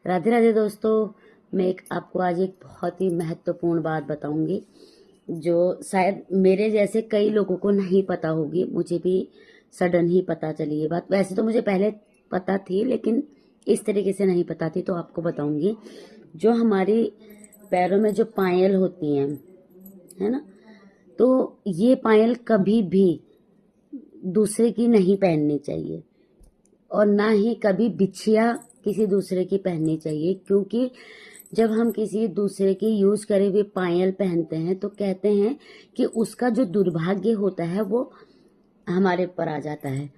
राधे राधे दोस्तों। आपको आज एक बहुत ही महत्वपूर्ण बात बताऊंगी जो शायद मेरे जैसे कई लोगों को नहीं पता होगी। मुझे भी सडन ही पता चली ये बात। वैसे तो मुझे पहले पता थी लेकिन इस तरीके से नहीं पता थी, तो आपको बताऊंगी। जो हमारी पैरों में जो पायल होती हैं, है ना, तो ये पायल कभी भी दूसरे की नहीं पहननी चाहिए और ना ही कभी बिछिया किसी दूसरे की पहननी चाहिए, क्योंकि जब हम किसी दूसरे की यूज करे हुए पायल पहनते हैं तो कहते हैं कि उसका जो दुर्भाग्य होता है वो हमारे ऊपर आ जाता है।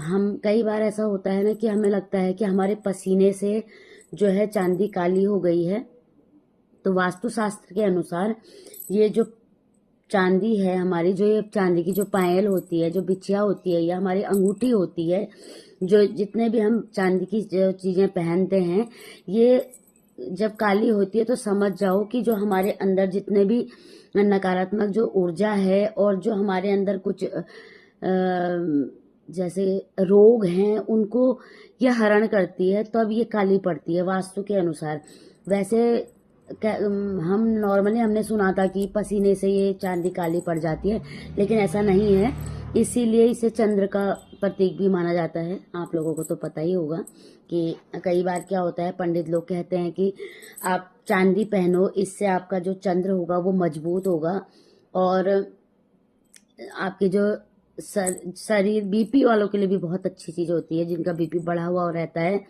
हम कई बार ऐसा होता है ना कि हमें लगता है कि हमारे पसीने से जो है चांदी काली हो गई है। तो वास्तुशास्त्र के अनुसार ये जो चांदी है हमारी, जो ये चांदी की जो पायल होती है, जो बिछिया होती है या हमारी अंगूठी होती है, जो जितने भी हम चांदी की जो चीजें पहनते हैं, ये जब काली होती है तो समझ जाओ कि जो हमारे अंदर जितने भी नकारात्मक जो ऊर्जा है और जो हमारे अंदर कुछ जैसे रोग हैं उनको ये हरण करती है, तब ये काली पड़ती है वास्तु के अनुसार। वैसे हम नॉर्मली हमने सुना था कि पसीने से ये चांदी काली पड़ जाती है, लेकिन ऐसा नहीं है। इसीलिए इसे चंद्र का प्रतीक भी माना जाता है। आप लोगों को तो पता ही होगा कि कई बार क्या होता है, पंडित लोग कहते हैं कि आप चांदी पहनो, इससे आपका जो चंद्र होगा वो मजबूत होगा और आपके जो शरीर बीपी वालों के लिए भी बहुत अच्छी चीज होती है। जिनका बीपी बढ़ा हुआ रहता है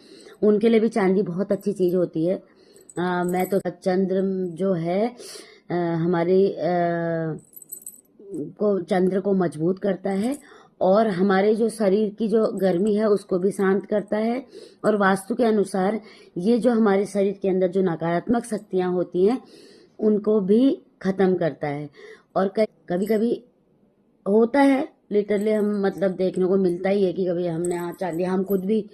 उनके लिए भी चांदी बहुत अच्छी चीज होती है। मैं तो चंद्र जो है हमारी को चंद्र को मजबूत करता है और हमारे जो शरीर की जो गर्मी है उसको भी शांत करता है। और वास्तु के अनुसार ये जो हमारे शरीर के अंदर जो नकारात्मक शक्तियां होती हैं उनको भी खत्म करता है। और कभी कभी होता है, लिटरली हम मतलब देखने को मिलता ही है कि कभी हमने चांदी, हम खुद भी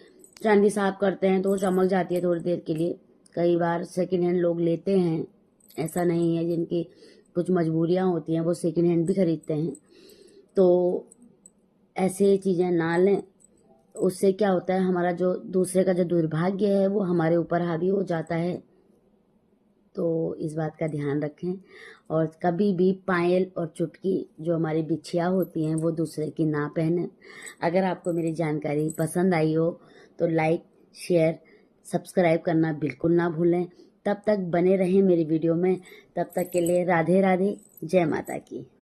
चांदी साफ करते हैं तो वो चमक जाती है थोड़ी देर के लिए। कई बार सेकंड हैंड लोग लेते हैं, ऐसा नहीं है, जिनकी कुछ मजबूरियां होती हैं वो सेकंड हैंड भी खरीदते हैं। तो ऐसे चीजें ना लें। उससे क्या होता है, हमारा जो दूसरे का जो दुर्भाग्य है वो हमारे ऊपर हावी हो जाता है। तो इस बात का ध्यान रखें और कभी भी पायल और चुटकी जो हमारी बिछिया होती हैं वो दूसरे की ना पहने। अगर आपको मेरी जानकारी पसंद आई हो तो लाइक, शेयर, सब्सक्राइब करना बिल्कुल ना भूलें। तब तक बने रहें मेरी वीडियो में। तब तक के लिए राधे राधे, जय माता की।